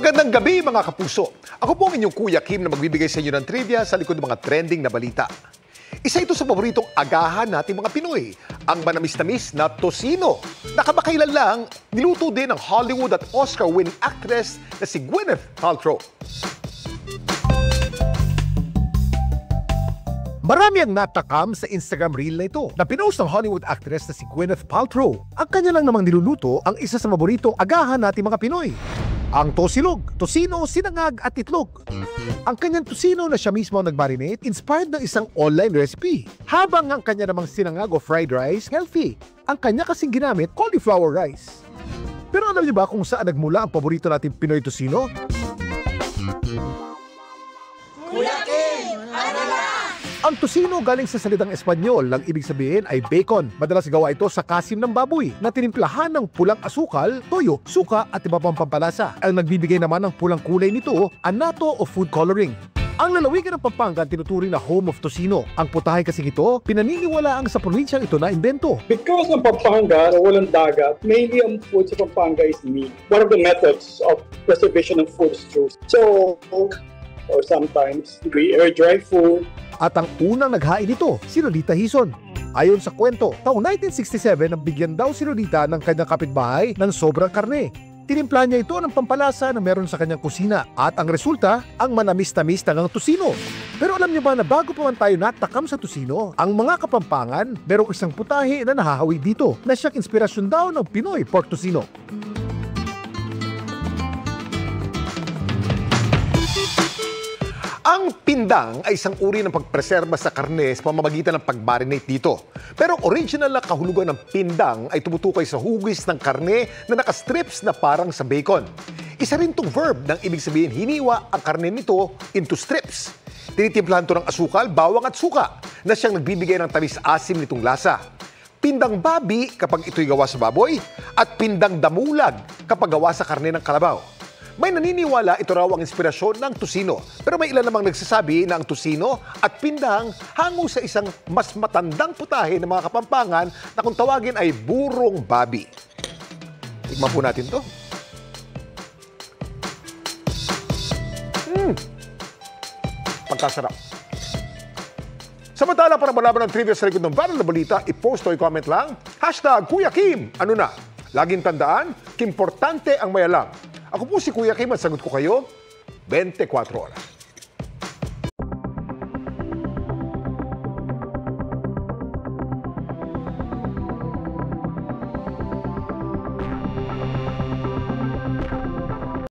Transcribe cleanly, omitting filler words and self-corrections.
Magandang gabi mga kapuso. Ako po ang inyong Kuya Kim na magbibigay sa inyo ng trivia sa likod ng mga trending na balita. Isa ito sa paboritong agahan nating mga Pinoy, ang manamis-tamis na tocino. Nakamakailan lang, niluto din ng Hollywood at Oscar-winning actress na si Gwyneth Paltrow. Marami ang natakam sa Instagram reel na ito na pinost ng Hollywood actress na si Gwyneth Paltrow. Ang kanya lang namang niluluto ang isa sa maboritong agahan nating mga Pinoy. Ang tosilog, tosino, sinangag at itlog. Ang kanyang tosino na siya mismo ang nag-marinate inspired ng isang online recipe. Habang ang kanya namang sinangag o fried rice, healthy. Ang kanya kasing ginamit, cauliflower rice. Pero alam niyo ba kung saan nagmula ang paborito nating Pinoy tosino? Kuya Kim, ano na? Ang tosino galing sa salitang Espanyol, ang ibig sabihin ay bacon. Madalas gawa ito sa kasim ng baboy na tinimplahan ng pulang asukal, toyo, suka at iba pang pampalasa. Ang nagbibigay naman ng pulang kulay nito, anato o food coloring. Ang lalawigan ng Pampanga tinuturing na home of tocino. Ang putahe kasi ito, pinaniniwalaang sa probinsyang ito na imbento. Because ng Pampanga na walang dagat, mainly ang food sa Pampanga is meat. One of the methods of preservation of food is through. So, or sometimes we air dry food. At ang unang naghain nito, si Lolita Hizon. Ayon sa kwento, taong 1967 nang bigyan daw si Lolita ng kanyang kapitbahay ng sobrang karne. Tinimpla niya ito ng pampalasa na meron sa kanyang kusina at ang resulta, ang manamis-tamis ng tosino. Pero alam niyo ba na bago pa man tayo natakam sa tosino, ang mga Kapampangan merong isang putahe na nahahawi dito na siyang inspirasyon daw ng Pinoy pork tocino. Ang pindang ay isang uri ng pagpreserba sa karne sa pamamagitan ng pag-marinate dito. Pero original na kahulugan ng pindang ay tumutukoy sa hugis ng karne na nakastrips na parang sa bacon. Isa rin itong verb ng ibig sabihin hiniwa ang karne nito into strips. Tinitimplahan ito ng asukal, bawang at suka na siyang nagbibigay ng tamis-asim nitong lasa. Pindang babi kapag ito'y gawa sa baboy at pindang damulag kapag gawa sa karne ng kalabaw. May naniniwala ito raw ang inspirasyon ng tocino. Pero may ilan namang nagsasabi na ang tocino at pindang hango sa isang mas matandang putahe ng mga Kapampangan na kung tawagin ay burong babi. Tikman po natin to. Pagkasarap. Samantala, para malaman ang trivia sa likod ng viral na balita, i-post o i-comment lang, #Kuya Kim, ano na? Laging tandaan, kimportante ang may alam. Ako po si Kuya Kim at sagot ko kayo 24 oras.